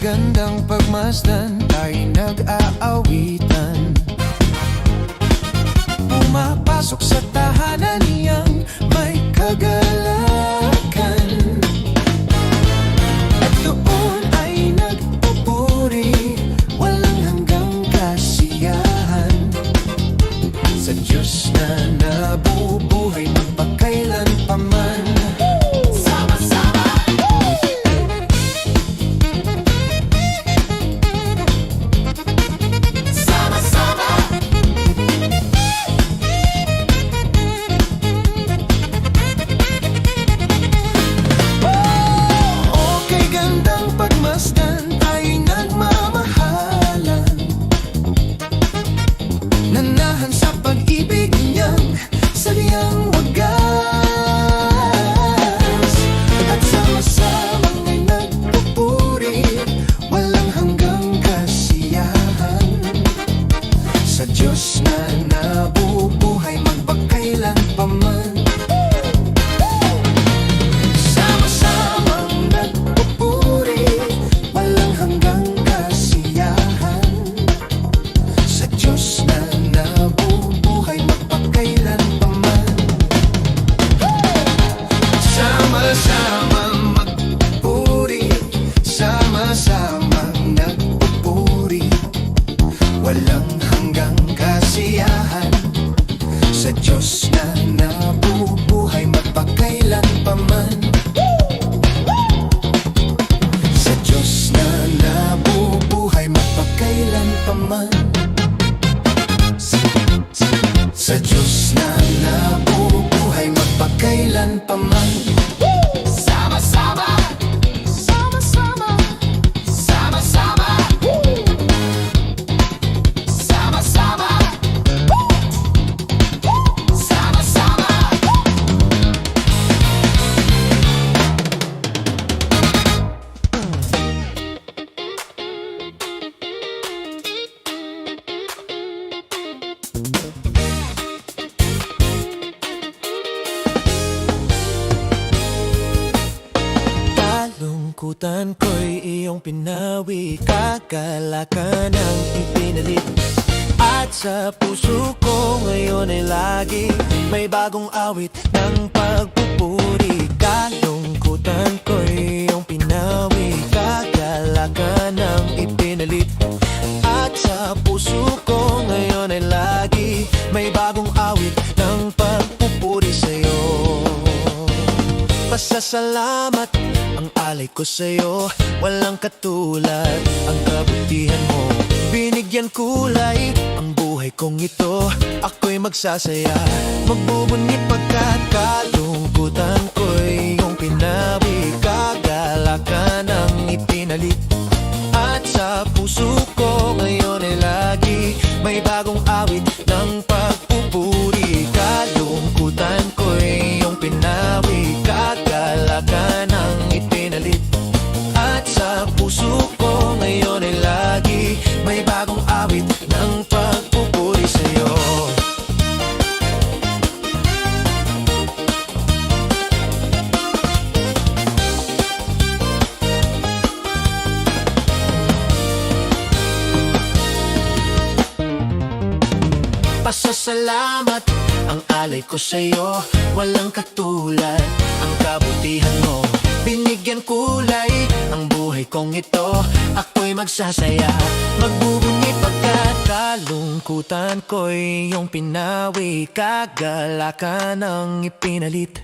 Gandang pagmasdan ay nag-aawitan, pumapasok sa tahanan niyang may kagalakan, at doon ay nagpupuri, walang hanggang kasiyahan sa Diyos na nabubuhay magpakailan pa man. Nanahan sa pag-ibig niyang sadyang wagas, at sama-samang ay nagpupuri, walang hanggang kasiyahan sa Diyos na nabubuhay magpakailan pa man. Sama-samang nagpupuri, walang hanggang kasiyahan sa Diyos na nabubuhay magpakailan pa man. Sama-samang magpupuri, sama-samang nagpupuri, walang hanggang kasiyahan sa Diyos na nabubuhay magpakailan pa man. Sa Diyos na nabubuhay magpakailan pa man. Sa Diyos na nabubuhay magpakailan pa man. Sama-sama, sama-sama, sama-sama, sama-sama, sama-sama. Kalungkutan ko'y iyong pinawi, kagalakan ang ipinalit, at sa puso ko ngayon ay lagi may bagong awit ng pagpupuri. Kalungkutan ko'y iyong pinawi, kagalakan ang ipinalit, at sa puso ko ngayon ay lagi may bagong awit ng pagpupuri sa'yo. Pasasalamat ang alay ko sa'yo, walang katulad ang kabutihan mo. Binigyan kulay ang buhay kong ito, ako'y magsasaya, magbubunyi pagkat kalungkutan ko'y iyong pinawi, kagalakan ang ipinalit, at sa puso ko ngayon ay lagi may bagong awit ng pagpupuri. Kalungkutan ko'y iyong pinawi, kagalakan ang ipinalit, at sa puso ko ngayon ay lagi may bagong awit ng pagpupuri sa'yo. Pasasalamat ang alay ko sa'yo, walang katulad. Ang kabutihan mo, binigyan kulay ang buhay kong ito. Ako'y magsasaya, magbubunyi pagkat kalungkutan ko'y iyong pinawi. Kagalakan ang ipinalit,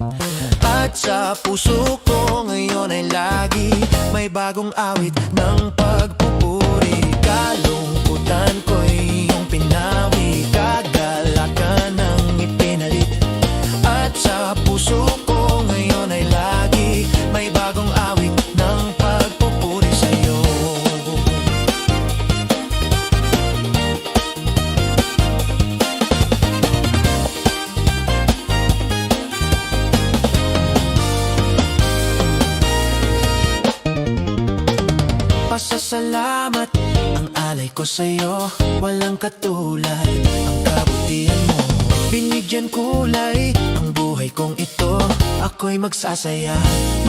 at sa puso ko ngayon ay lagi may bagong awit ng pagpupuri. Kalungkutan ko'y iyong pinawi, kagalakan ang ipinalit, at sa puso ko ngayon ay lagi may bagong awit ng pagpupuri sa'yo. Pasasalamat ang alay ko sa'yo, walang katulad. Ang kabutihan mo, binigyan kulay ang buhay kong ito. Ako'y magsasaya,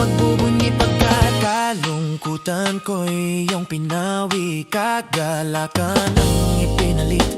magbubunyi pagkat kalungkutan ko'y iyong pinawi. Kagalakan ang ipinalit,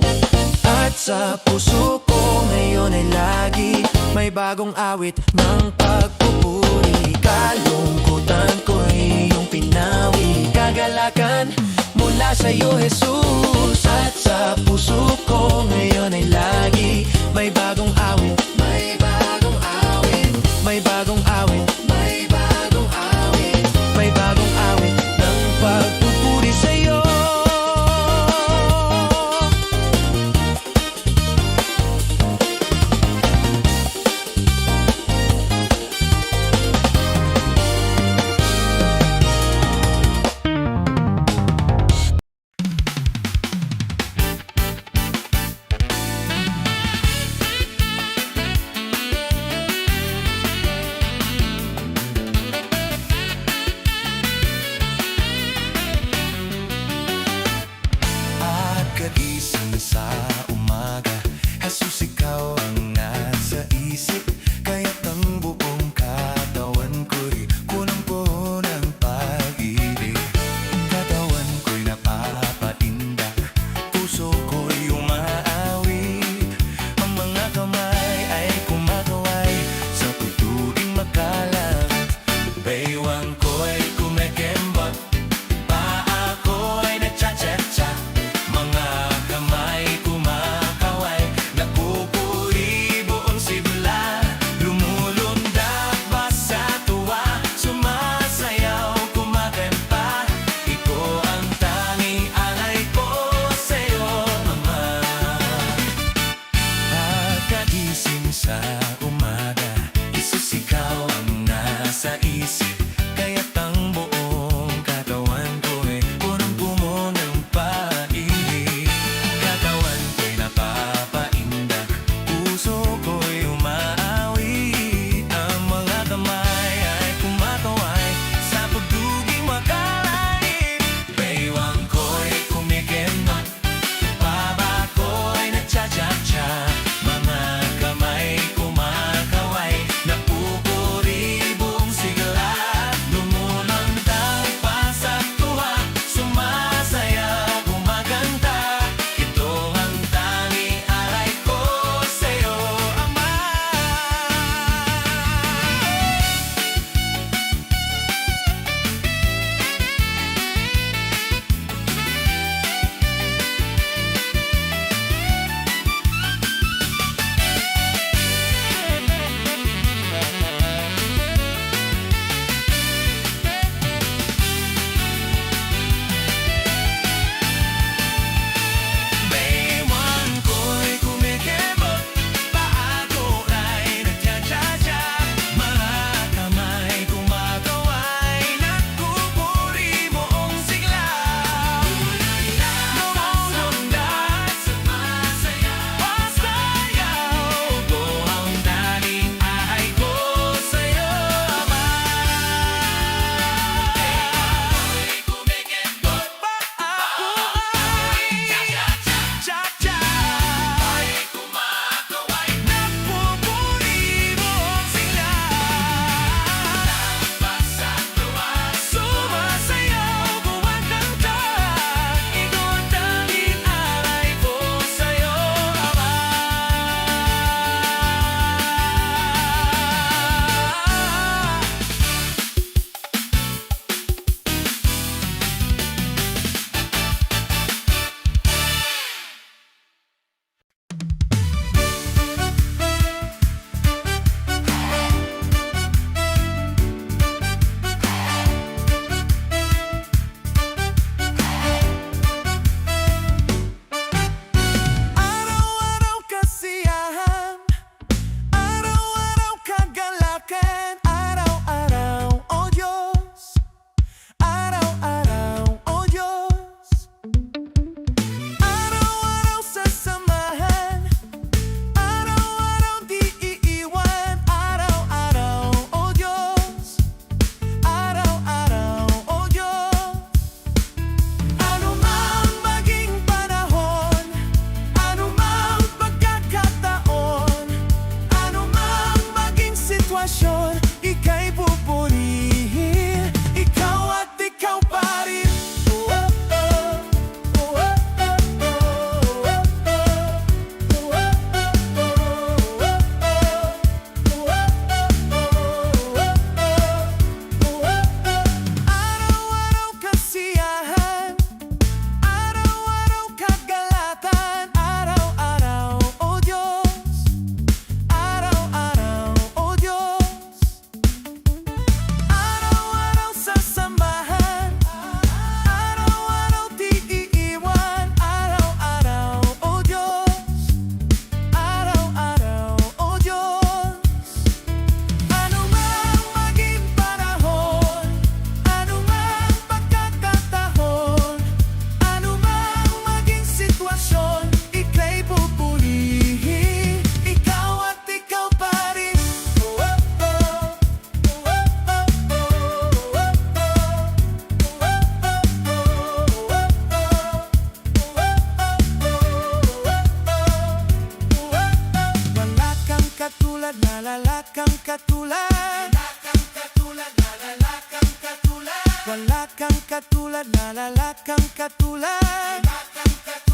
at sa puso ko ngayon ay lagi may bagong awit ng pagpupuri. Kalungkutan ko'y iyong pinawi, kagalakan mula sa'yo, Jesus. At sa puso ko ngayon ay lagi may bagong awit, may bagong awit, may bagong awit, may bagong awit, may bagong awit ng pagpupuri sa'yo.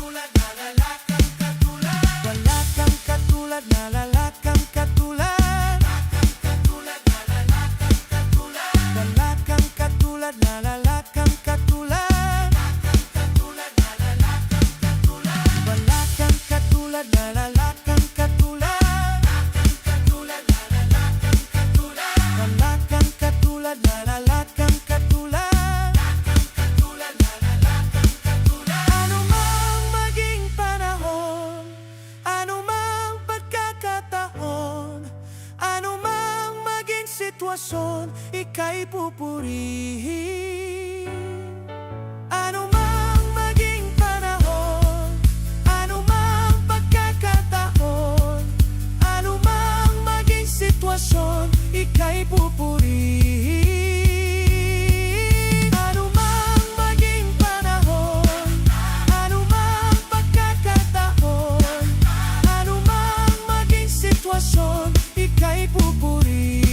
Wala kang katulad na lalakang katulad. Wala kang katulad na lalakang katulad. Wala kang katulad na lalakang katulad. Wala kang katulad na lalakang katulad. Ano mang maging panahon, ano mang pagkakataon, ano mang maging sitwasyon, ika'y pupurihin. Ano mang maging panahon, ano mang pagkakataon, ano mang maging sitwasyon, ika'y pupurihin. Ano mang maging panahon, ano mang pagkakataon, ano mang maging sitwasyon, ika'y pupurihin.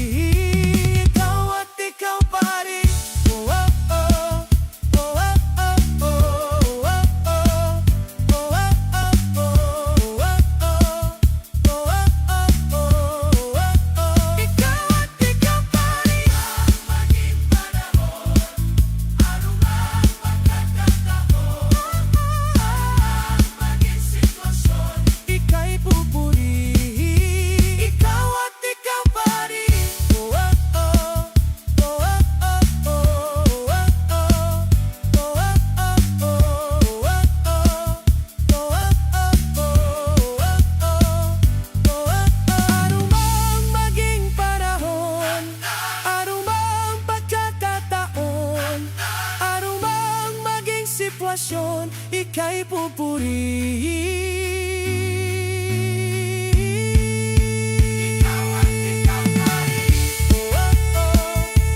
Ikaw at ikaw pa rin. Oh, oh, oh. Oh, oh, oh, oh. Oh, oh, oh. Oh, oh, oh. Oh, oh, oh. Ikaw at ikaw pa rin. Maging panahon, ano mang pagkakataon, maging sitwasyon, ika'y pupurihin. Ikaw at ikaw pa rin. Oh, oh, oh. Oh, oh, oh, oh. Oh, oh, oh. Oh, oh, oh. Ano mang maging panahon, ano mang pagkakataon, ano mang maging sitwasyon, ika'y pupurihin. Ikaw at ikaw pa rin. Oh, oh, oh.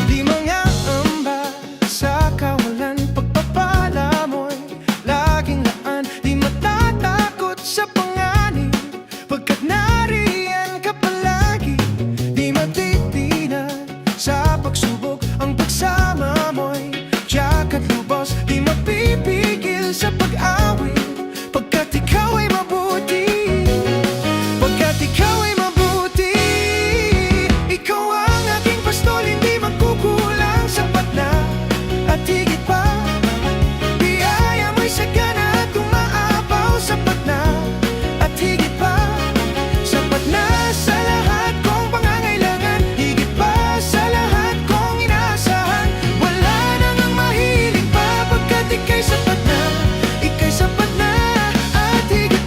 Di mangaamba sa kawalan, pagpapala mo'y laging laan. Di matatakot sa panganib, pagkat nariyan ka palagi. Di matitinag sa pagsubok, ang pagsama mo'y tiyak at lubos. Di mapipigil sa pag-awit, pagkat ikaw ay mabuti. Pagkat ikaw ay mabuti. Ikaw ang aking pastol, hindi magkukulang. Sapat na at higit pa, biyaya mo'y sagana at umaapaw. Sapat na at higit pa, sapat na sa lahat kong pangangailangan, higit pa sa lahat kong inaasahan. Wala nang ang mahiling pa, pagkat ika'y sapat na at higit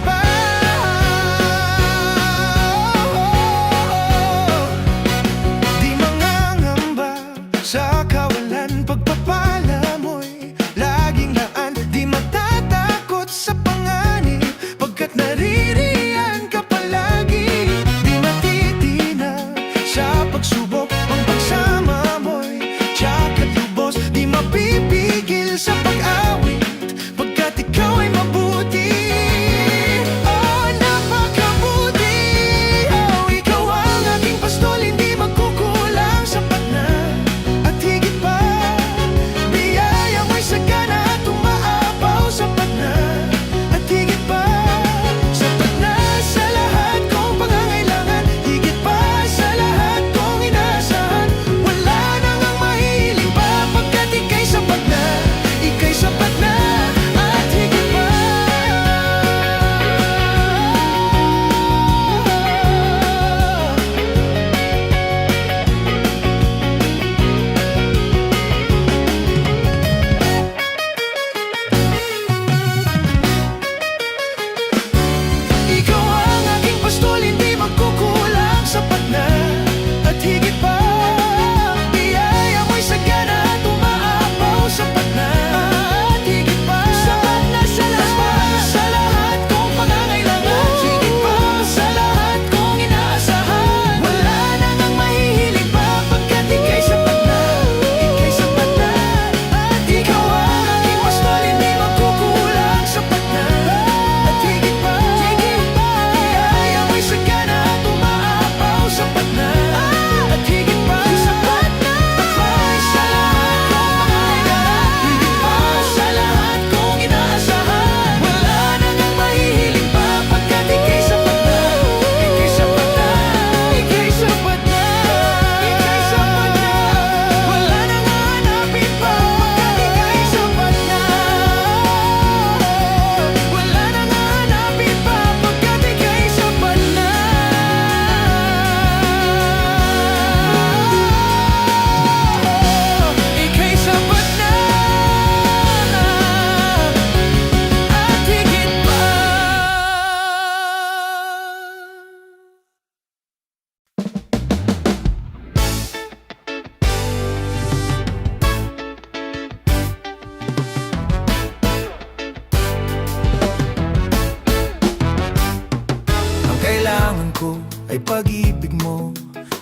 ay pag-ibig mo,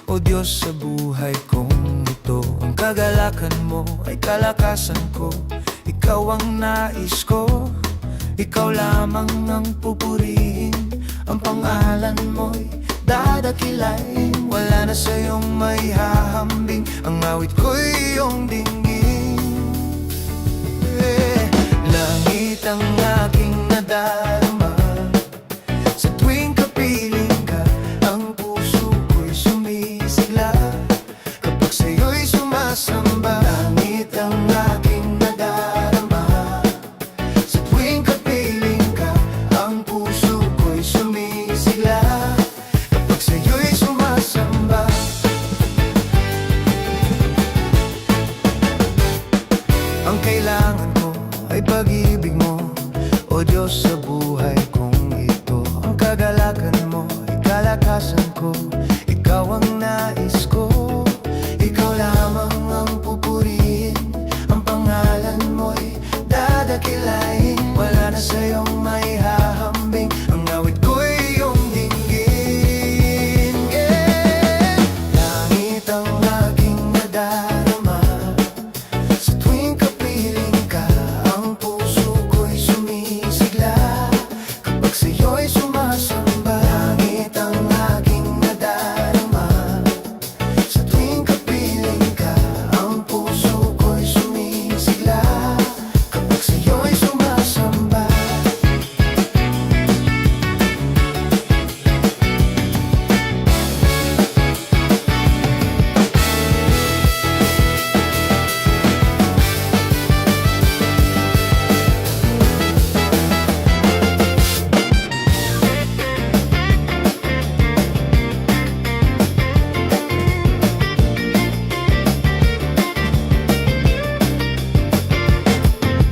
o Diyos sa buhay kong ito. Ang kagalakan mo ay kalakasan ko, ikaw ang nais ko, ikaw lamang ang pupurihin. Ang pangalan mo'y dadakilain, wala na sa'yong maihahambing. Ang awit ko'y iyong dinggin. Langit ang aking nadarama, sa tuwing kapiling ka, ang puso ko'y sumisigla kapag sa'yo'y sumasamba. Langit ang aking nadarama, sa tuwing kapiling ka, ang puso ko'y sumisigla kapag sa'yo'y sumasamba. Ang kailangan ko ay pag-ibig mo, o Diyos sa buhay kong ito. Ang kagalakan mo ay kalakasan ko, ikaw ang nais ko, ikaw lamang ang pupurihin. Ang pangalan mo'y dadakilain, wala na sa'yong maihahambing. Ang awit ko'y iyong dinggin. Langit ang aking nadarama, sa tuwing kapiling ka, ang puso ko'y sumisigla kapag sa'yo'y sumasamba. Langit ang aking nadarama, sa tuwing kapiling ka, ang puso ko'y sumisigla kapag sa'yo'y sumasamba.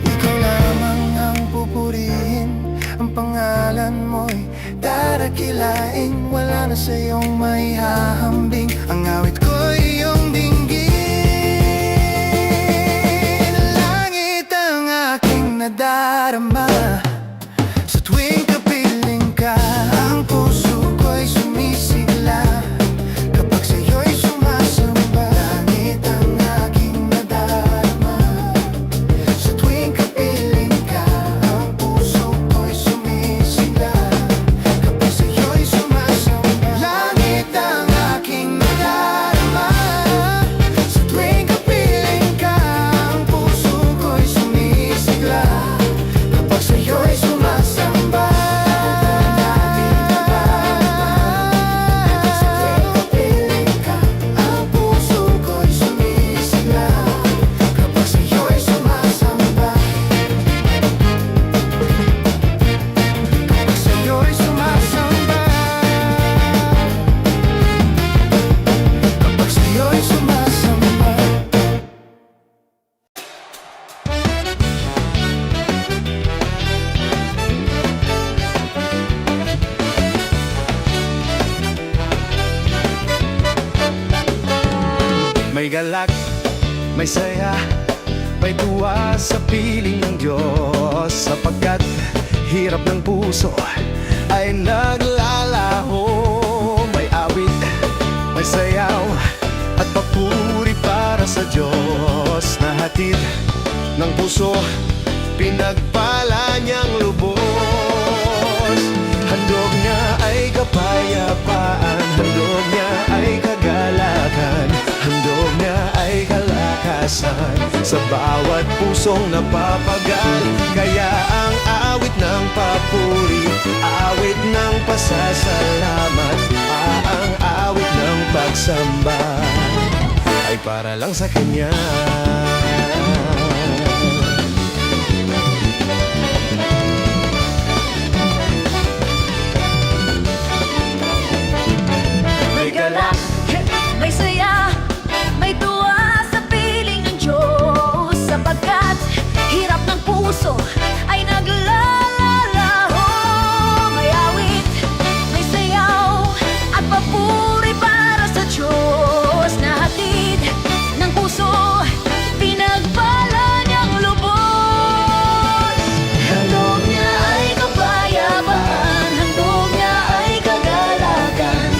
Ikaw lamang ang pupurihin, ang pangalan mo'y dadakilain, wala na sa'yong maihahambing. Ang awit ko'y iyong dinggin. Langit ang aking nadarama, sa tuwing kapiling ka, ang puso ko'y sumisigla kapag sa'yo'y sumasamba. Langit ang aking nadarama, sa tuwing kapiling ka, ang puso ko'y sumisigla kapag sa'yo'y sumasamba. Langit ang aking nadarama, sa tuwing kapiling ka, ang puso ko'y sumisigla kapag sa'yo'y sumasamba. Sa tuwing kapiling ka, ang puso ko'y sumisigla kapag sa'yo'y sumasamba. Kapag sa'yo'y sumasamba, kapag sa'yo'y sumasamba. May galak, may saya, may tuwa sa piling ng Diyos, sapagkat hirap ng puso ay naglalaho. May awit, may sayaw at papuri para sa Diyos, na hatid ng puso, pinagpala niyang lubos. Handog niya ay kapayapaan, handog niya ay kagalakan, handog niya ay kalakasan sa bawat pusong napapagal. Kaya ang awit ng papuri, awit ng pasasalamat, ang awit ng pagsamba ay para lang sa Kanya. May galak, may saya, may tuwa sa piling ng Diyos, sapagkat hirap ng puso ay naglalalaho. May awit, may sayaw at papuri para sa Diyos, na hatid ng puso, pinagpala niyang lubos. Handog niya ay kapayapaan, handog niya ay kagalakan,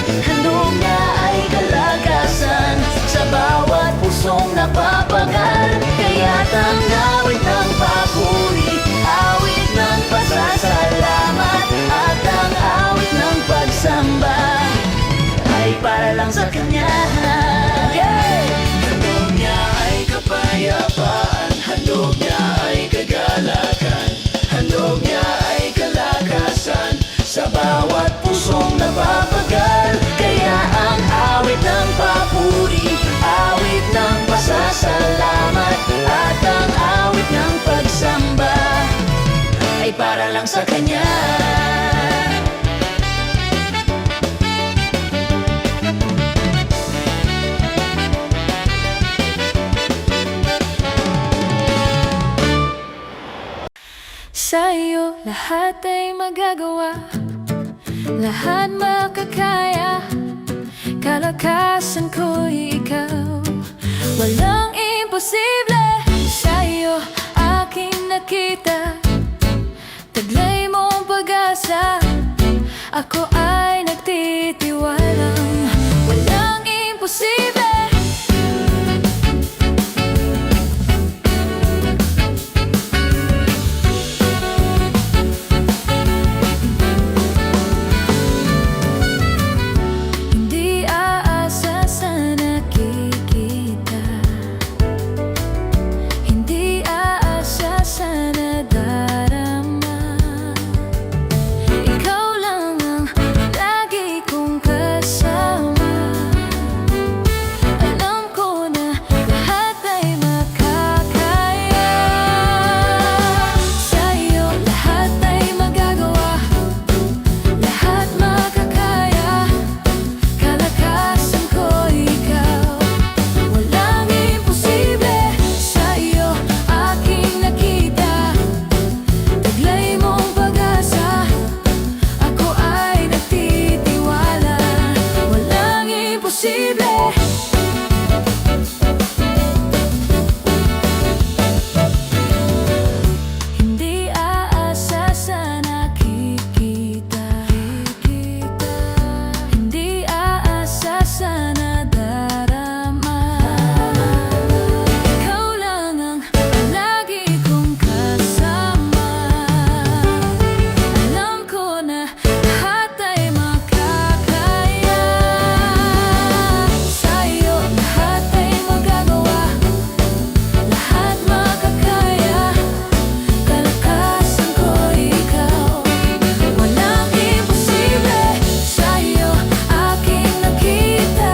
sa kanya. Sa'yo lahat ay magagawa, lahat makakaya. Kalakasan ko'y ikaw, walang imposible. Sa'yo aking nakita, taglay mong pag-asa. Ako ay nagtitiwalang walang imposible. Hindi aasa sa nakikita, hindi aasa sa nadarama. Ikaw lang ang lagi kong kasama. Alam ko na lahat ay makakaya. Sa'yo lahat ay magagawa, lahat makakaya. Kalakasan ko ikaw, walang imposible. Sa'yo aking nakita, taglay mong pag-asa. Ako ay nagtitiwala, walang imposible. Hindi aasa sa nakikita, hindi aasa sa nadarama. Ikaw lang ang lagi kong kasama. Alam ko na lahat ay makakaya. Sa'yo lahat ay magagawa, lahat makakaya. Kalakasan ko ikaw, walang imposible. Sa'yo aking nakita,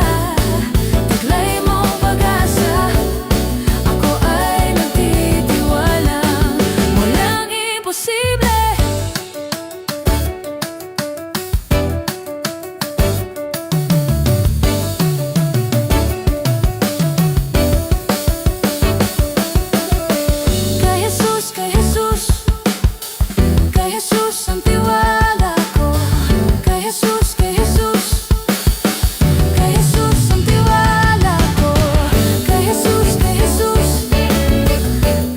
taglay mong pag-asa. Ako ay nagtitiwala, walang imposible. Kay Jesus, kay Jesus, kay Jesus ang tiwala ko. Kay Jesus, kay Jesus, kay Jesus ang tiwala ko. Kay Jesus, kay Jesus,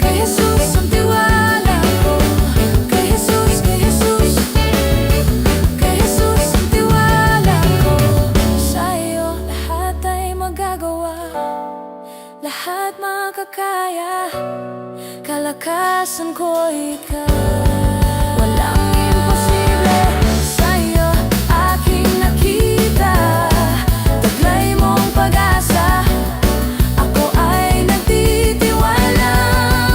kay Jesus ang tiwala ko. Kay Jesus, kay Jesus, kay Jesus ang tiwala ko. Sa'yo lahat ay magagawa, lahat makakaya. Kalakasan ko ikaw, walang imposible. Sa'yo aking nakita, taglay mong pag-asa. Ako ay nagtitiwala,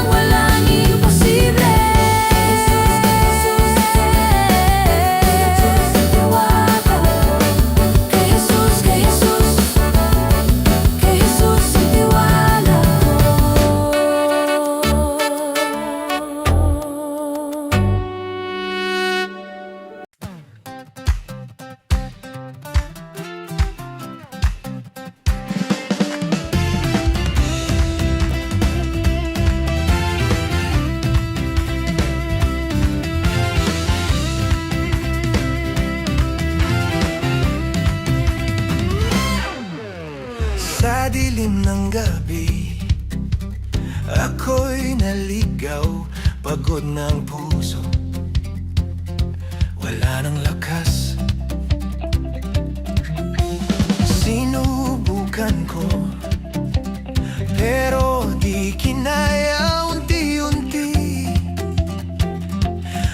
walang imposible. Kay Jesus, kay Jesus, kay Jesus ang tiwala ko. Sa dilim ng gabi, ako'y naligaw. Pagod ng puso, wala nang lakas. Sinubukan ko, pero di kinaya. Unti-unti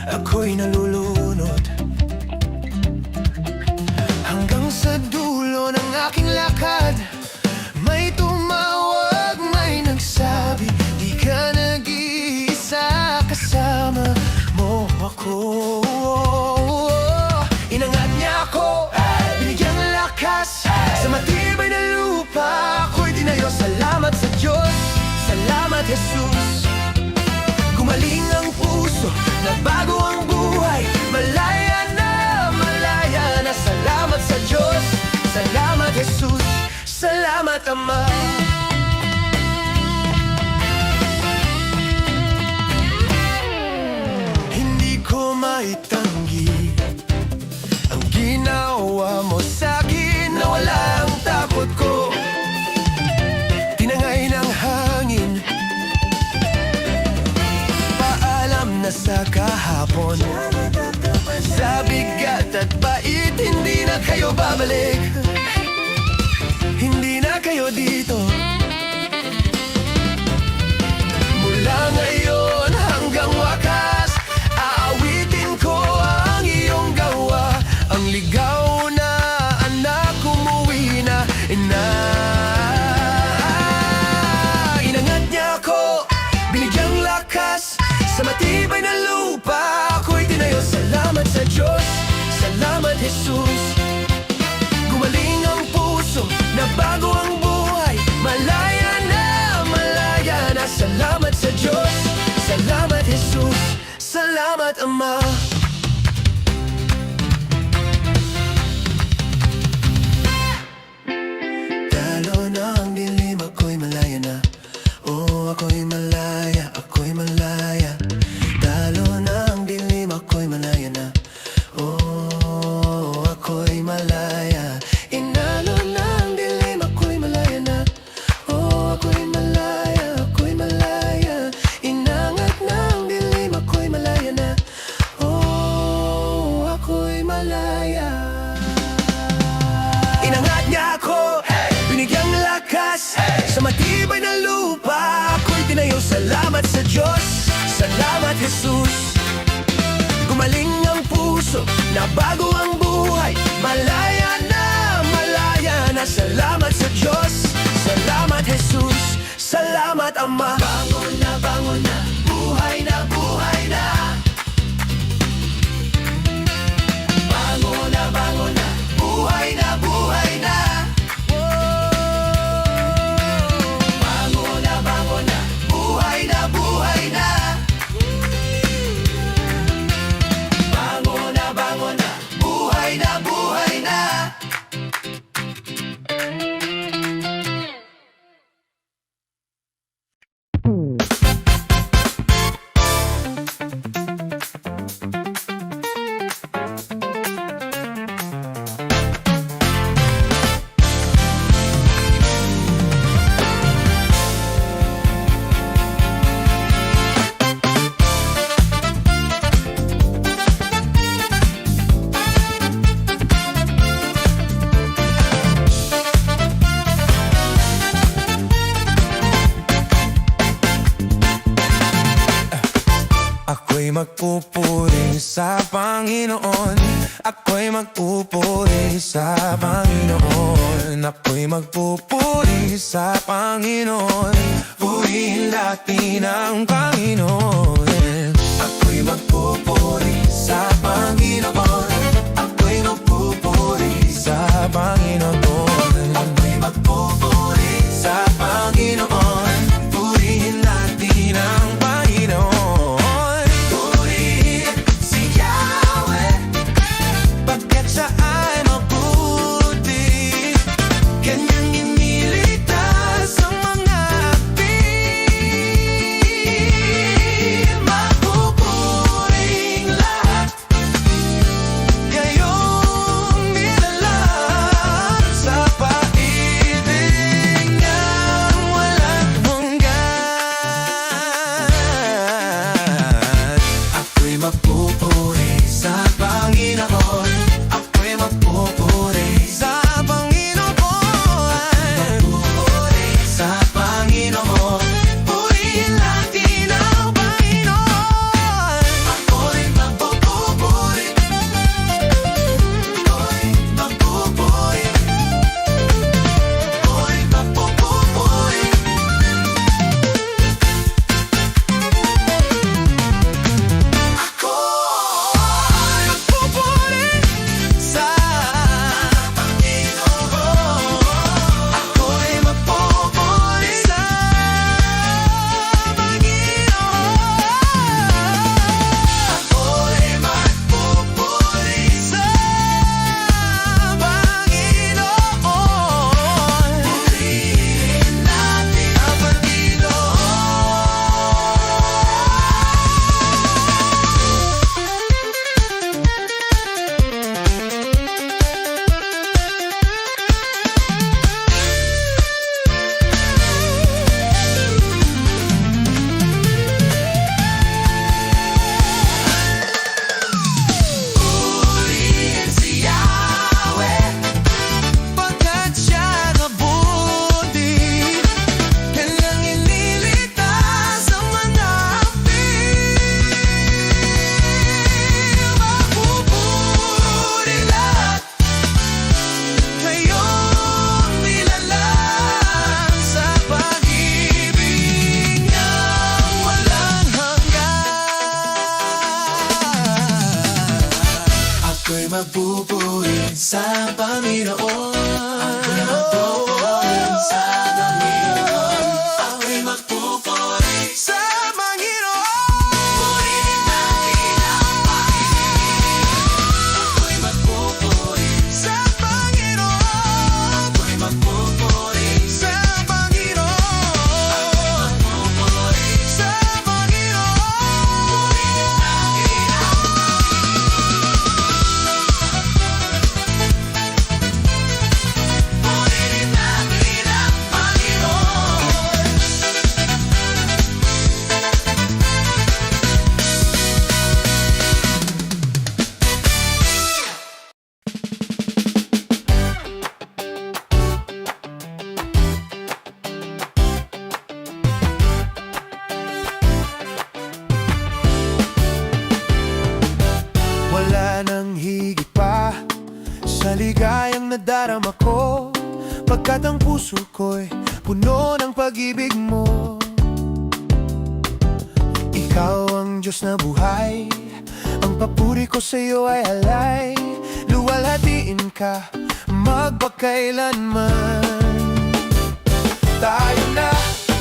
ako'y nalulunod, hanggang sa dulo ng aking lakad. May tumawag, may nagsabi, di ka nag-iisa, kasama mo ako. Inangat niya ako, binigyang lakas, sa matibay na lupa ako'y tinayo. Salamat sa Diyos, salamat Jesus. Gumaling ang puso, nagbago ang buhay. Diyos, salamat Jesus, salamat Ama. Hindi ko maitanggi ang ginawa mo sa'kin, na walang takot ko. Tinangay ng hangin, paalam na sa kahapon. Sa bigat at bait, hindi na kayo babalik. Hindi na kayo dito. Mula ngayon hanggang wakas, aawitin ko ang iyong gawa. Ang ligaw na anak, umuwi na ina. Inangat niya ako, binigyang lakas, sa matibay na lupa ako'y tinayo. Salamat sa Diyos, salamat Jesus. Gumaling ang puso, nabago ang buhay, malaya na, malaya na. Salamat sa Diyos, salamat Jesus, salamat Ama. Talo na ang dilim, ako'y malaya na. Oh, ako'y malaya, ako'y malaya. Talo na ang dilim, ako'y malaya na. Oh, ako'y malaya. Inalo na ang dilim, ako'y malaya na. Oh, ako'y malaya, ako'y malaya. Inangat na ang dilim, ako'y malaya na. Oh, ako'y malaya. Inangat niya ako, binigyang lakas, sa matibay na lupa ako'y tinayo. Salamat sa Diyos, salamat Jesus. Gumaling ang puso, nabago ang buhay, malaya na, malaya na. Salamat sa Diyos, salamat Jesus, salamat Ama. Bangon na, buhay na, buhay na. Bangon na, buhay na, buhay na. Bangon na, buhay na, buhay na. Bangon na, buhay na, buhay na. Ako'y magpupuri sa Panginoon. Ako'y magpupuri sa Panginoon. Ako'y magpupuri sa Panginoon. Purihin natin ang Panginoon. Ako'y magpupuri sa Panginoon. Ako'y magpupuri sa Panginoon. Ako'y magpupuri sa Panginoon. Purihin natin ang Panginoon. Siya ay mabuti, kanyang iniligtas ang mga api. Mapupuring lahat magpupuri sa Panginoon. Ako'y magpupuri sa Panginoon. Ako'y magpupuri sa Panginoon. Purihin natin ang Panginoon. Ako'y magpupuri sa Panginoon. Ako'y magpupuri sa Panginoon. Ako'y magpupuri sa Panginoon. Purihin natin ang Purihin natin ang Panginoon. Wala nang higit pa sa ligayang nadarama ko, pagkat ang puso ko'y puno ng pag-ibig mo. Ikaw ang Diyos na buhay, ang papuri ko sa'yo ay alay. Luwalhatiin ka magpakailanman. Tayo na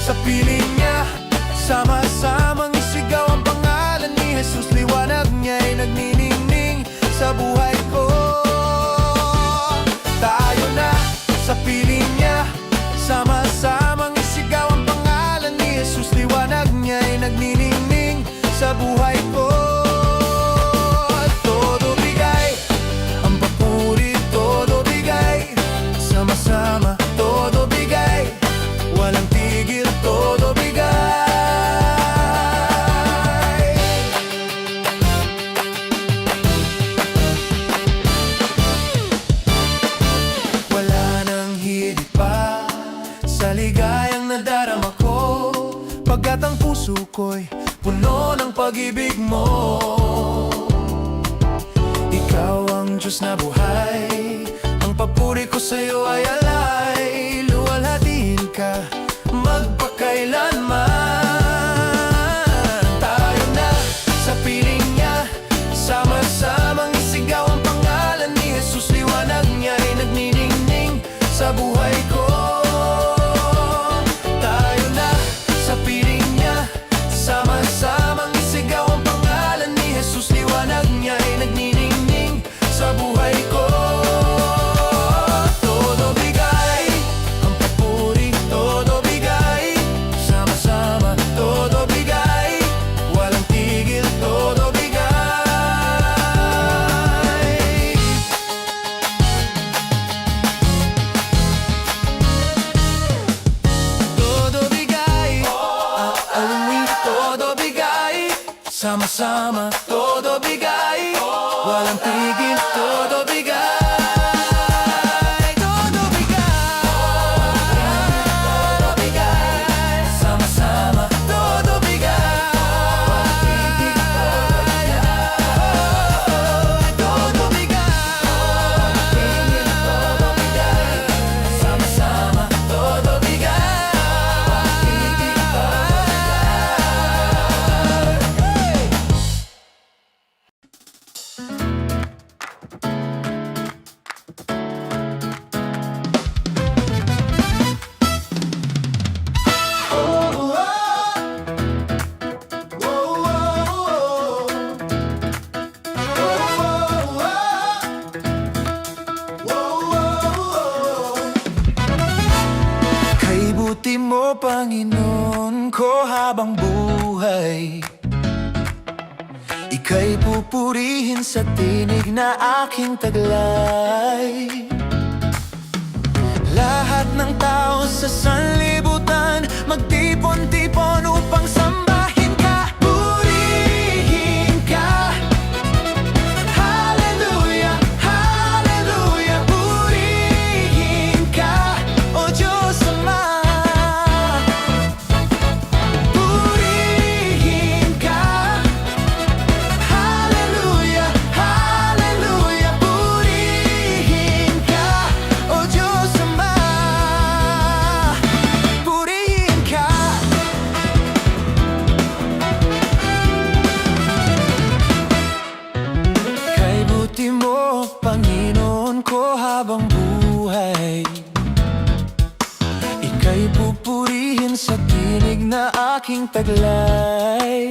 sa piling niya, sama-samang isigaw ang pangalan ni Jesus. Liwanag niya'y nagniningning sa buhay ko. Tayo na sa piling niya, sama-samang isigaw ang pangalan ni Jesus. Liwanag niya'y nagniningning sa buhay ko. Todo bigay, ang papuri, todo bigay. Sama-sama, todo bigay. Walang tigil, todo bigay. Wala nang higit pa sa ligayang nadarama ko, pagkat ang puso ko'y puno ng pag-ibig mo. Ikaw ang Diyos na buhay, ang papuri ko sa'yo ay alay. Luwalhatiin ka magpakailanman. Tayo na sa piling niya, sama-samang isigaw ang pangalan ni Jesus. Liwanag niya'y nagniningning sa buhay ko. Tayo na sa piling niya, sama-samang isigaw ang pangalan ni Jesus. Liwanag niya'y nagniningning sa buhay ko. Todo bigay, ang papuri, todo bigay. Sama-sama, todo bigay. Walang tigil, todo bigay. Todo bigay, aalawin, todo bigay. Sama-sama, todo bigay. Walang tigil, todo bigay. Todo bigay, todo bigay. Sama-sama, todo bigay. Todo bigay, todo bigay. Sama-sama, todo Kay buti mo, Panginoon ko habang buhay. Ika'y pupurihin sa tinig na aking taglay. Lahat ng tao sa sanlibutan magtipon-tipon upang sambahin ka. Purihin ka. Hallelujah, hallelujah. Purihin ka, O Diyos Ama. Purihin ka. Hallelujah, hallelujah. Purihin ka, O Diyos Ama. Purihin ka. aking taglay.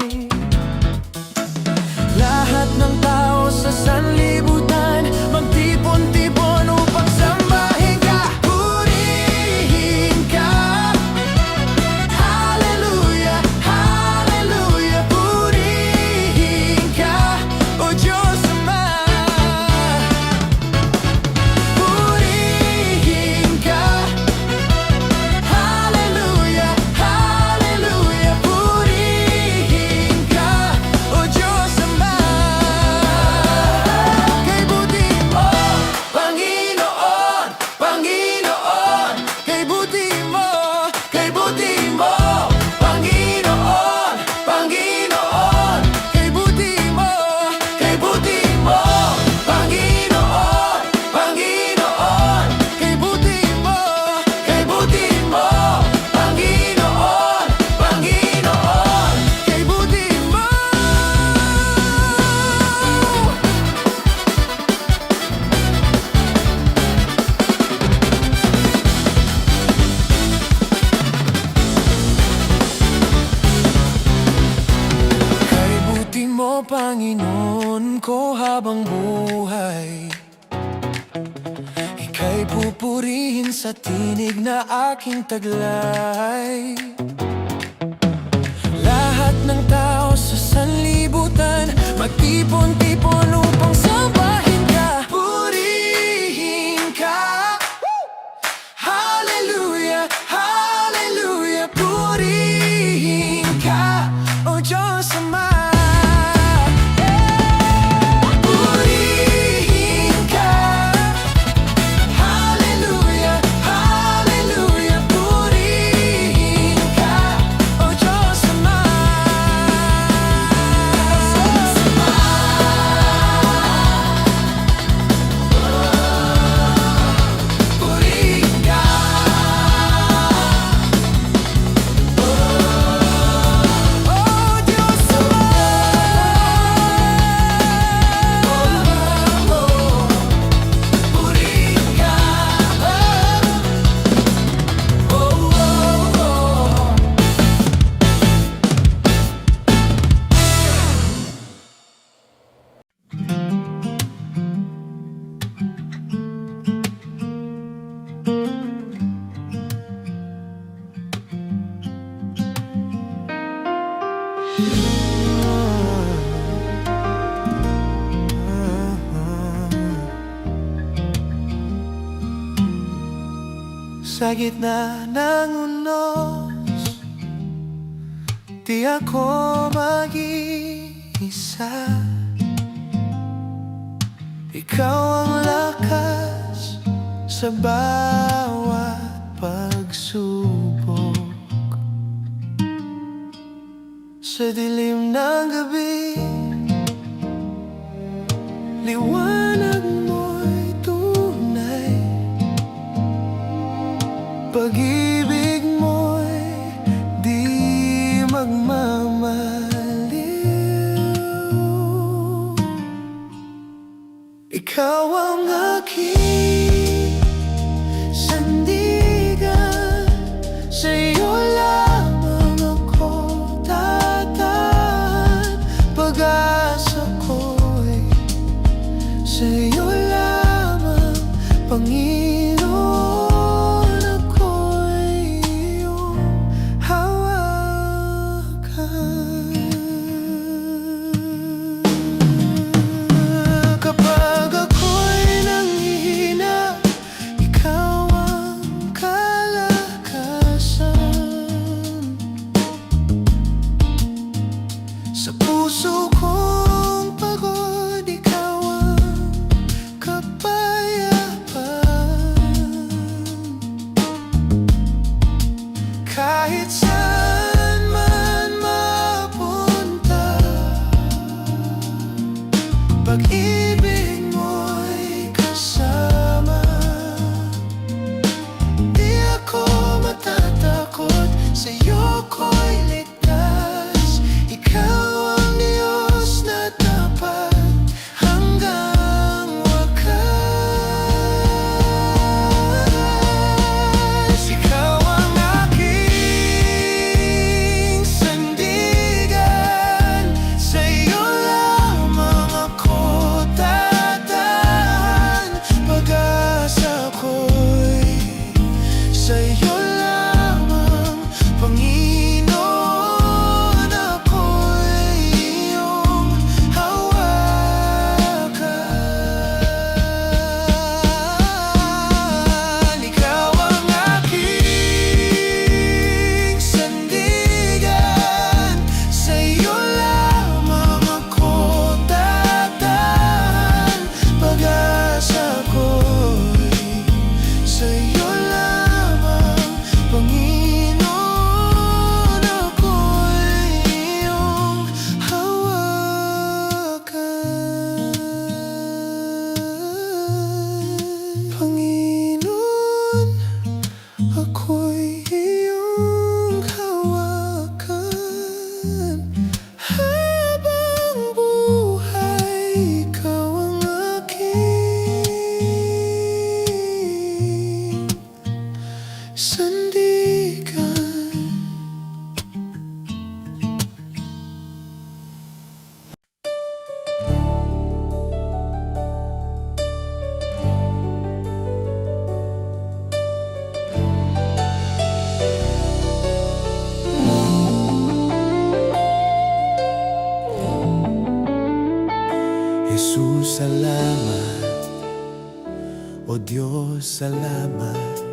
Lahat ng tao sa sanlibutan magtipon-tipon upang sambahin ka, purihin ka. Hallelujah, hallelujah, purihin ka, O Diyos Ama. Purihin ka. Hallelujah, hallelujah, purihin ka, O Diyos Ama. Kay buti mo, Panginoon, Panginoon. Kay buti mo, kay buti mo, Panginoon, Panginoon. Kay buti mo, kay buti mo, Panginoon, Panginoon. Kay buti mo, kay buti mo, Panginoon, Panginoon. Kay buti mo. Kay buti mo, Panginoon ko habang buhay. Ika'y pupurihin sa tinig na aking taglay. Lahat ng tao sa sanlibutan magtipon-tipon upang sambahin ka, purihin ka. Hallelujah, hallelujah, purihin ka, O Diyos Ama. Purihin ka. Hallelujah, hallelujah, purihin ka, O Diyos Ama. Purihin ka. O Diyos Ama. Purihin ka. Sa gitna ng unos, di ako mag-iisa. Ikaw ang lakas sa bawat pagsubok. Sa dilim ng gabi, liwanag mo'y tunay. Pag-ibig mo'y di magmamaliw. Ikaw ang aking sandigan, sa iyo lamang ako tataan. Pag-asa ko'y sa iyo lamang, Panginoon. Ako'y iyong hawakan. Kapag ako'y Jesus, salamat. O Diyos, salamat.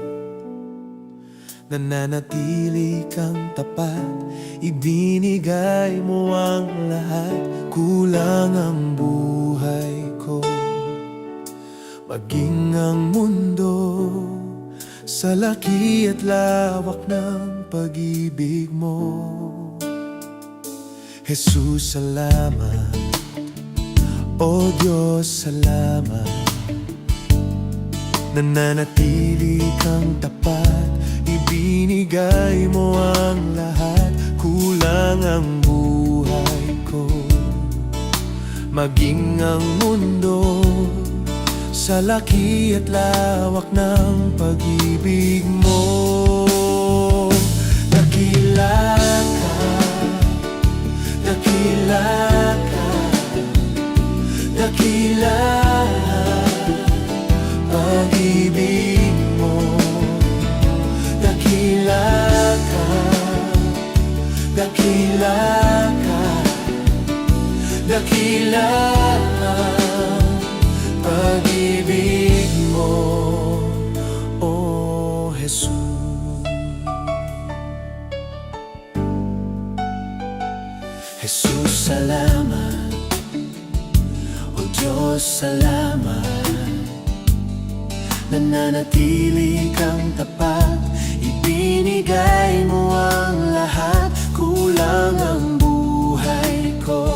Nananatili kang tapat, ibinigay mo ang lahat. Kulang ang buhay ko, maging ang mundo, sa laki at lawak ng pag-ibig mo. Jesus, salamat. O Diyos, salamat. Nananatili kang tapat, ibinigay mo ang lahat. Kulang ang buhay ko, maging ang mundo, sa laki at lawak ng pag-ibig mo. Dakila ka, dakila ka, dakila pag-ibig mo. Dakila ka, dakila ka, dakila pag-ibig mo, O Jesus. Jesus, salamat. O Diyos, salamat. Nananatili kang tapat, ibinigay mo ang lahat. Kulang ang buhay ko,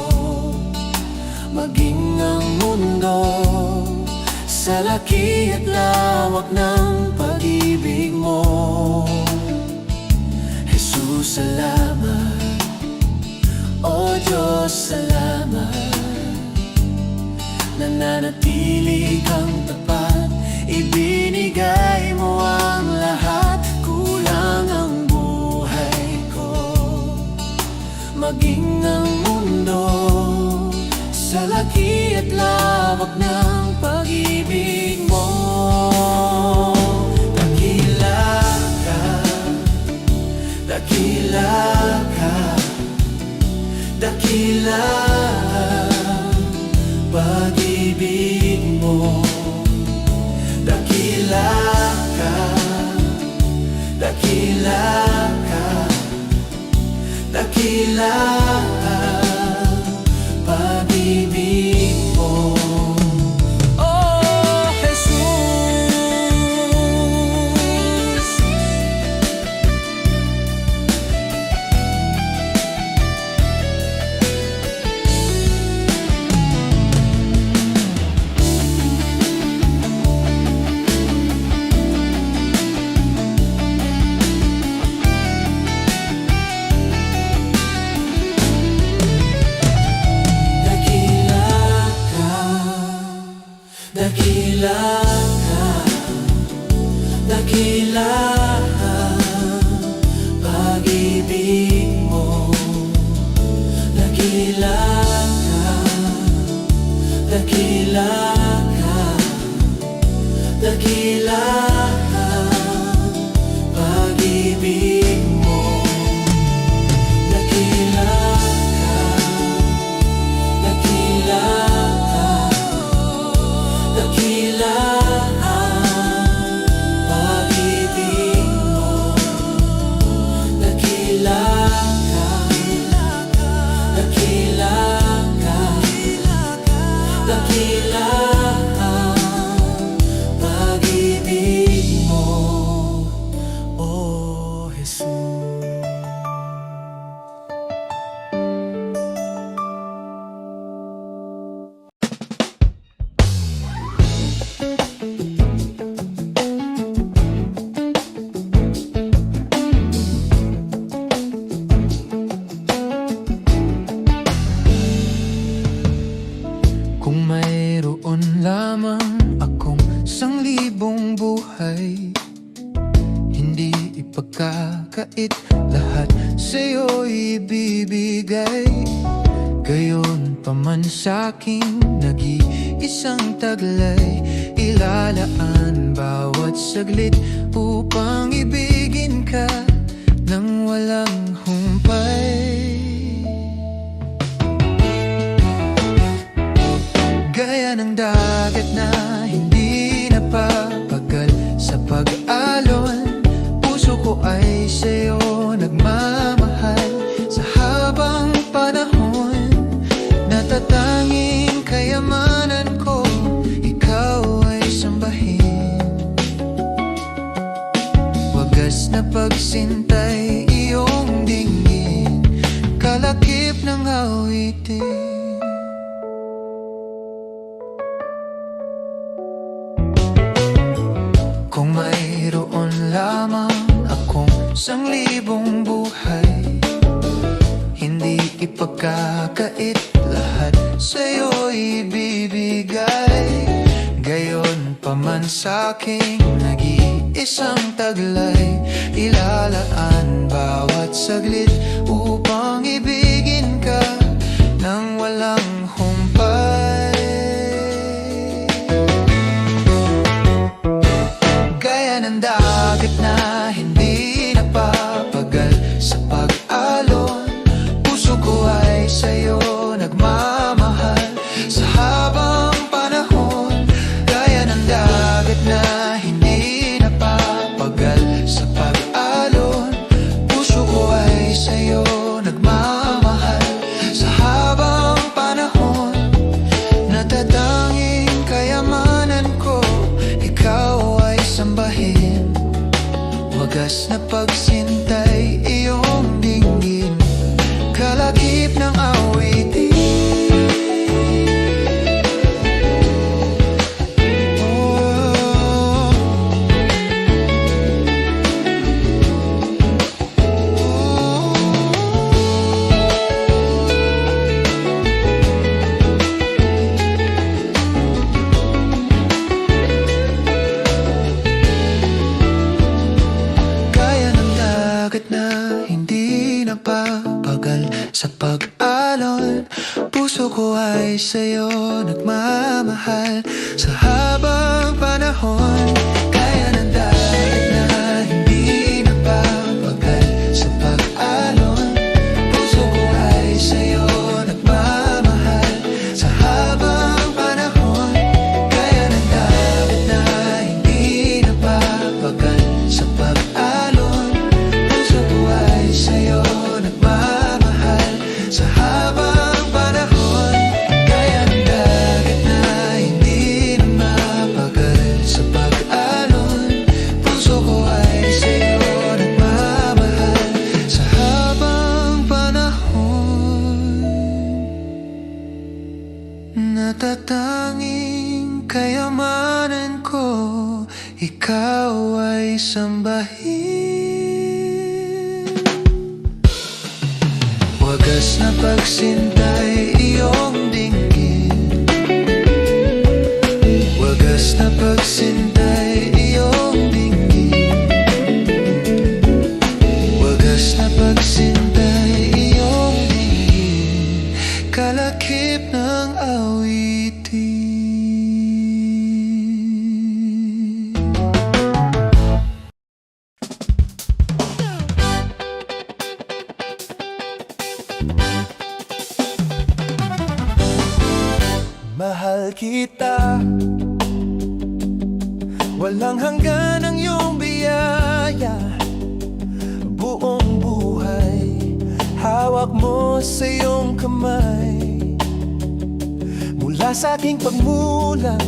maging ang mundo, sa laki at lawak ng pag-ibig mo. Jesus, salamat. O Diyos, salamat. Nananatili kang tapat, ibinigay mo ang lahat. Kulang ang buhay ko, maging ang mundo, sa laki at lawak ng pag-ibig mo. Dakila ka, dakila ka, dakila pag-ibig mo. Dakila ka, dakila ka, dakila pag-ibig mo. Oh, Jesus. Dakila ka, dakila pag-ibig mo. Dakila ka, dakila ka, dakila pag-ibig mo. Dakila ka, dakila dakila pag-ibig mo. Dakila ka, dakila ka, dakila pag-ibig mo, O Jesus. Kung mayroon lamang akong 1,000 buhay, hindi ipagkakait, lahat sa'yo ibibigay. Gayon pa man sa'king nag-iisang taglay, ilalaan bawat saglit upang ibigin ka nang walang humpay. awitin. Kung mayroon lamang akong 1,000 buhay, hindi ipagkakait, lahat sa'yo ibibigay. Gayon pa man sa'king nag-iisang taglay, ilalaan bawat saglit upang ibigin ka nang walang humpay. Gaya ng dagat na hindi napapagal sa pag-alon, puso ko ay sa'yo nagmamahal sa habang panahon. Gaya ng dagat na hindi napapagal sa pag-alon, puso ko ay sa'yo nagmamahal sa habang panahon. Natatanging kayamanan ko, ikaw ay sambahin. Wagas na pagsintay, iyong dinggin, kalakip ng awitin. Gaya ng dagat na hindi napapagal sa pag-alon, puso ko ay sa'yo nagmamahal sa habang panahon. Gaya ng dagat na hindi napapagal sa pag-alon, puso ko ay sa'yo nagmamahal sa habang panahon. Gaya ng dagat na hindi napapagal sa pag-alon, puso ko ay sa'yo nagmamahal sa habang panahon. Gaya ng dagat na hindi napapagal sa pag-alon, puso ko ay sa'yo nagmamahal sa habang panahon. Natatanging kayamanan ko, ikaw ay sambahin. Wagas na pagsintay, iyong dinggin, wagas na pagsintay, iyong dinggin, wagas na pagsintay, iyong dinggin, kalakip ng awitin. Mahal kita, walang hanggan ang iyong biyaya. Buong buhay, hawak mo sa iyong kamay. Mula sa aking pagmulang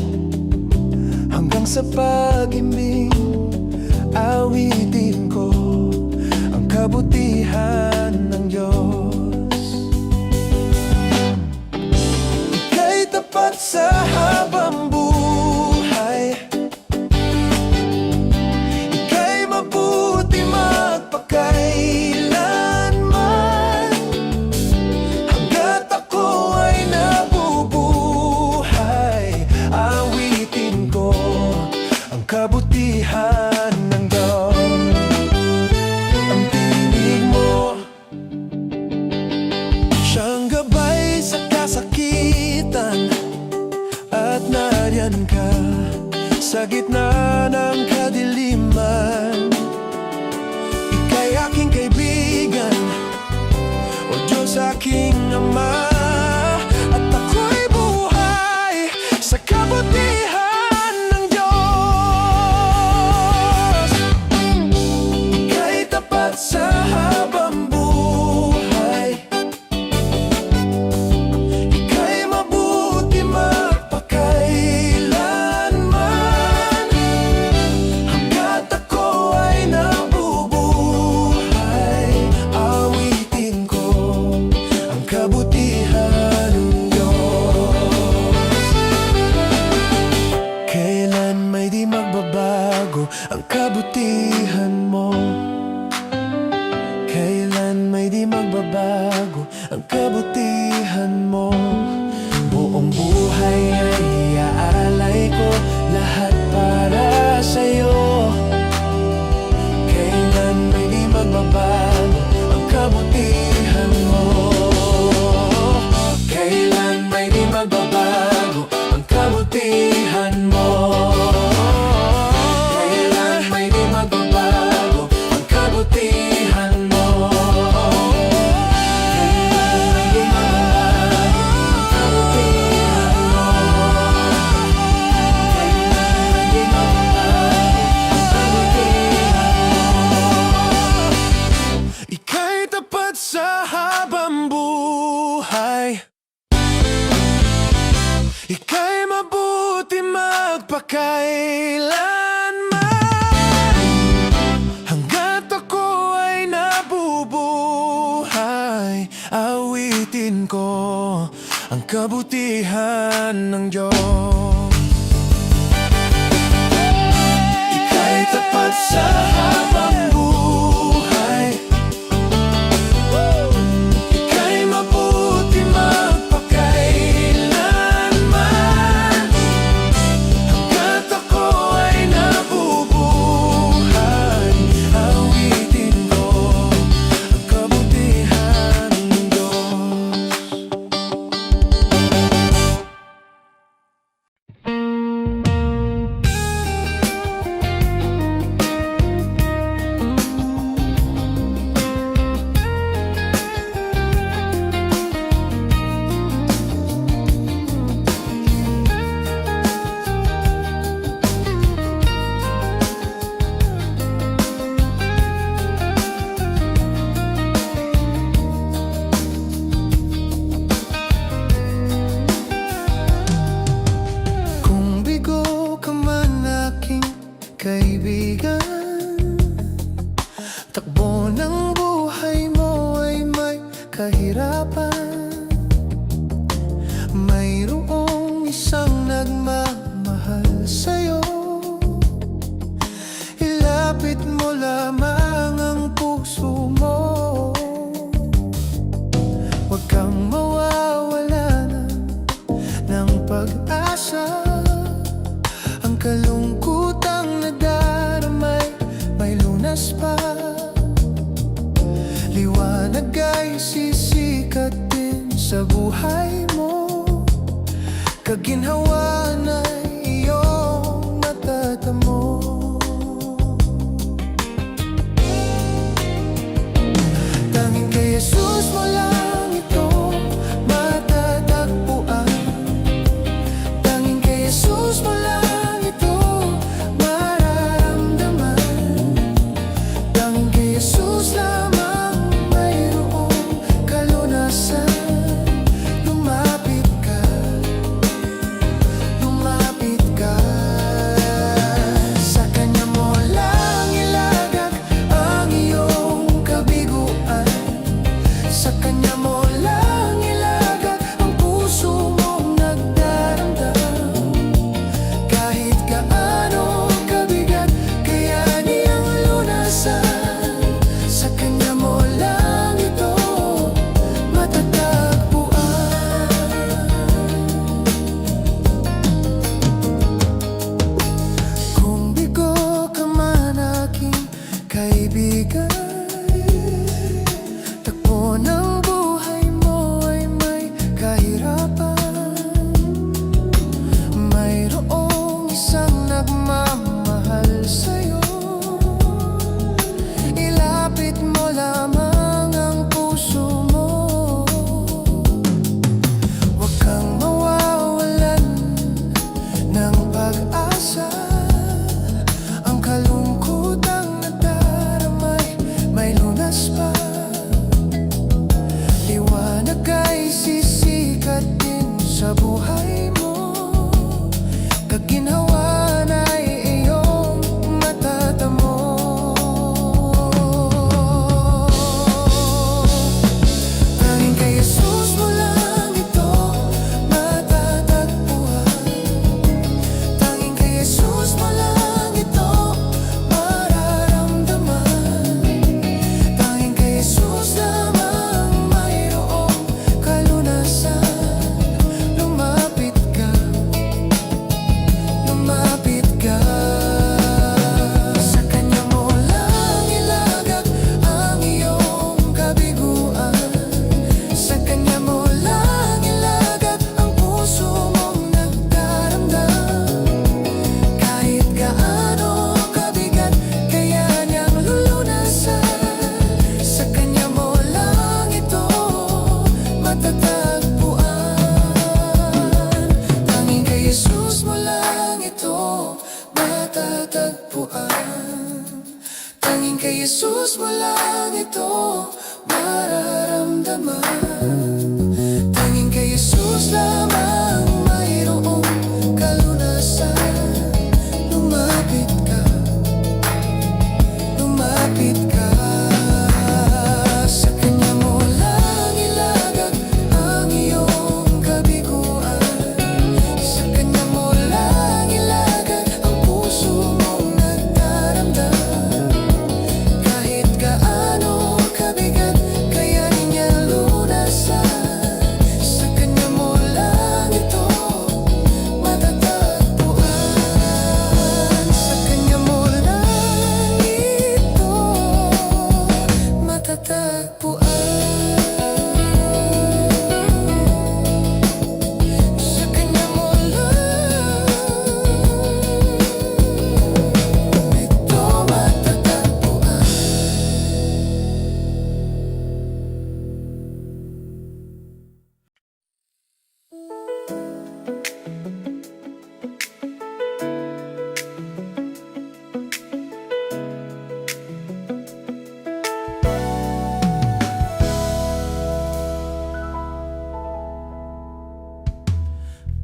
hanggang sa pag-ibig, awitin ko ang kabutihan ng Diyos. Ika'y tapat sa habang buhay, ika'y mabuti magpakailanman. Hanggat ako ay nabubuhay, awitin ko ang kabutihan ng Diyos. Ang tinig mo, siyang gabay sa kasakitan, at nariyan ka sa gitna ng kadiliman. Ika'y aking kaibigan, o Diyos aking Ama, at ako'y buhay sa kabutihan ng Diyos. Ika'y tapat sa habang buhay, ika'y mabuti magpakailanman. Hanggat ako ay nabubuhay, awitin ko ang kabutihan kabutihan mo. Buong buhay ay iaalay ko, lahat para sa'yo. Kailan may di magbabago ang kabutihan mo. Kailan may di magbabago ang kabutihan mo. Kailan may di magbabago ang kabutihan mo. Kailan may di magbabago ang kabutihan mo. Kailan may di magbabago ang kabutihan mo. Ika'y tapat sa habang buhay. Ika'y mabuti magpakailanman. Hanggat ako ay nabubuhay, awitin ko ang kabutihan ng Diyos. Ika'y tapat sa habang buhay. Ika'y mabuti magpakailanman. Hanggat ako ay nabubuhay, awitin ko ang kabutihan ng Diyos. Kung bigo ka man aking kaibigan, takbo ng buhay mo ay may kahirapan. Mayroong isang nagmamahal sa'yo, ilapit mo lamang ang puso mo. Huwag kang mawawalan ng pag-asa. Ang kalungkutang nadaramay, may lunas pa. Liwanag ay sisikat din sa buhay mo. Kaginhawaan ay iyong matatamo. Tanging kay Jesus mo lang ito matatagpuan. Tanging kay Jesus mo lang ito mararamdaman. Tanging kay Jesus lamang mayroong kalunasan. Lumapit ka, lumapit ka. Sa Kanya mo lang ilagak ang iyong kabiguan. Sa Kanya mo lang ilagak ang puso mong nagdaramdam. Kahit gaano kabigat, kaya niyang lunasan. Sa Kanya mo lang ito matatagpuan. Kung bigo ka man aking kaibigan, takbo ng buhay mo ay may kahirapan. Mayroong isang nagmamahal sa'yo, ilapit mo lamang ang puso mo. Huwag kang mawawalan ng pag-asa. Ang kalungkutang nadaramay, may lunas pa. Liwanag ay sisikat din sa buhay mo. Kaginhawaan ay iyong matatamo. Tanging kay Jesus mo lang ito matatagpuan. Tanging kay Jesus mo lang ito mararamdaman. Tanging kay Jesus lamang mayroong matatagpuan. Tanging kay Jesus mo lang ito matatagpuan. Tanging kay Jesus mo lang ito mararamdaman. Tanging kay Jesus lamang mayroong kalunasan. Lumapit ka, lumapit ka. Sa Kanya mo lang ilagak ang iyong kabiguan. Sa Kanya mo lang ilagak ang puso mong nagdaramdam. Kahit gaano kabigat, kayanin niya lunasan. Sa Kanya mo lang ito matatagpuan. Sa Kanya mo lang ito matatagpuan. Sa Kanya mo lang ito matatagpuan.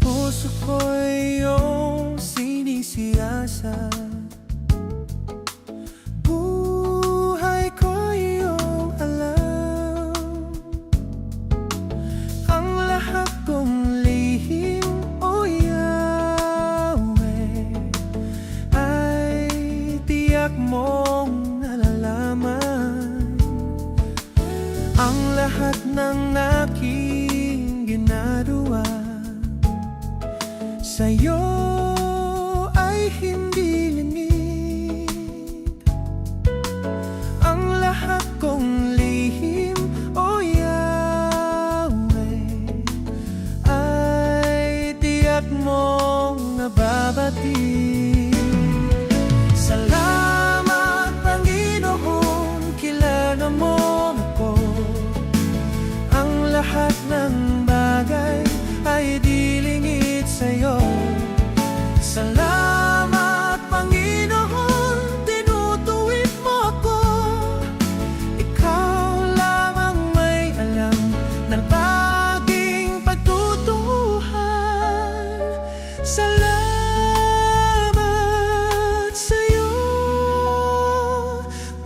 Puso ko'y iyong sinisiyasat, buhay ko'y iyong alam. Ang lahat kong lihim, O Yahweh, ay tiyak mong nalalaman. Ang lahat ng aking ginagawa sa'yo ay hindi lingid. Ang lahat kong lihim, O Yahweh, ay tiyak mong nababati. Salamat, Panginoon, kilala mo ako. Ang lahat ng bagay ay di lingid sa'yo. Salamat, Panginoon, tinutuwid mo ako. Ikaw lamang may alam ng aking pagtutuhan. Salamat sa'yo,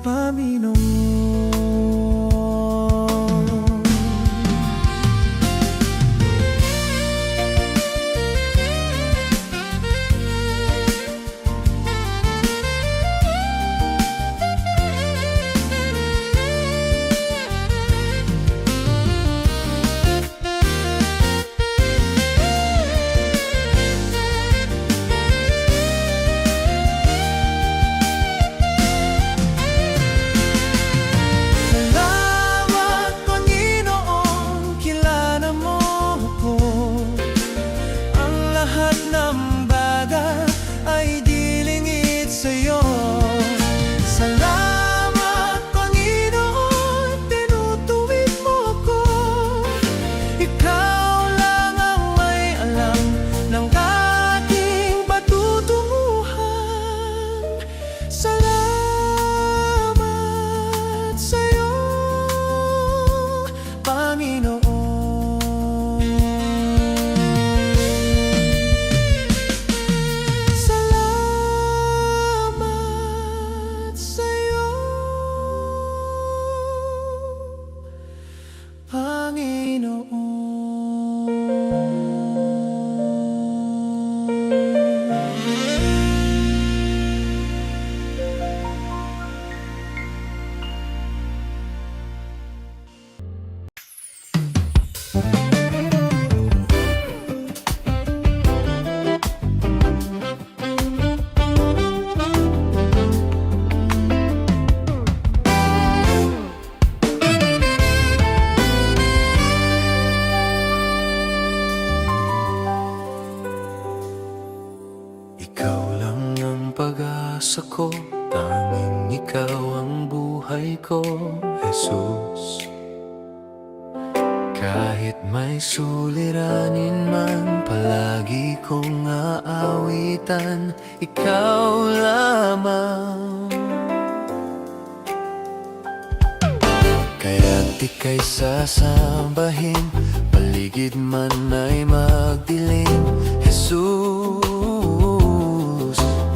Panginoon. Salamat, Panginoon, kilala mo ako. Ang lahat ng bagay ay di lingid sa'yo. Salamat, Panginoon, tinutuwid mo ako. Ikaw lang ang may alam ng aking patutunguhan. Salamat sa'yo, Panginoon. Salamat sa'yo, Ikaw lang ang pag-asa ko, tanging ikaw ang buhay ko, Jesus. Kahit may suliranin man, palagi kong aawitan, ikaw lamang. Kaya't ika'y sasambahin, paligid man ay magdilim. Jesus,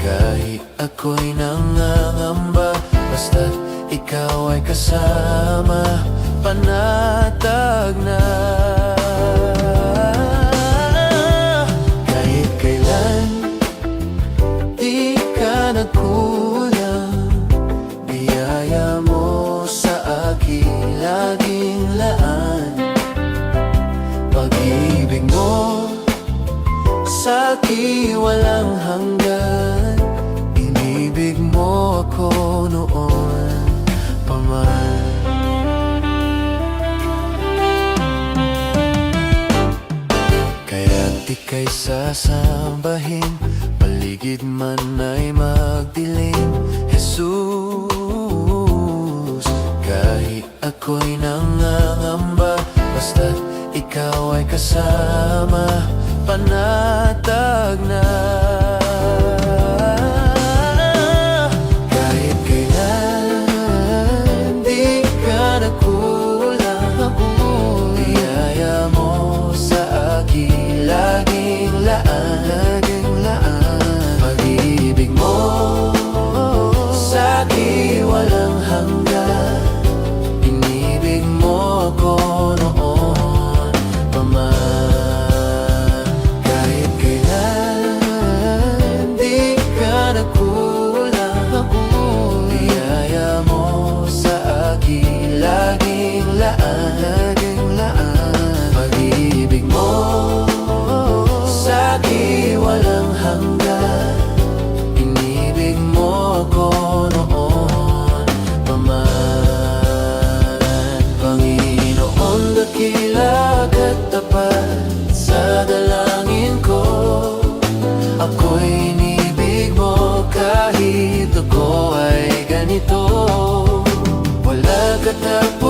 kahit ako'y nangangamba, basta't ikaw ay kasama, panatag na. Kahit kailan, di ka nagkulang, biyaya mo sa akin laging laan. Pag-ibig mo sa akin walang hanggan, inibig mo ako noon pa man. Kaya't ika'y sasambahin, paligid man ay magdilim. Jesus, kahit ako'y nangangamba, basta't ikaw ay kasama, panatag na. Kahit kailan, di ka nagkulang, biyaya mo sa akin laging laan. Pag-ibig mo sa akin walang hanggan, inibig mo ako noon pa man. Kahit kailan, di ka nagkulang, biyaya mo sa akin laging laan. Pag-ibig mo sa akin walang hanggan, inibig mo ako noon pa man. Panginoon, dakila at tapat sa dalangin ko, ako'y inibig mo kahit ako ay ganito. Wala katapat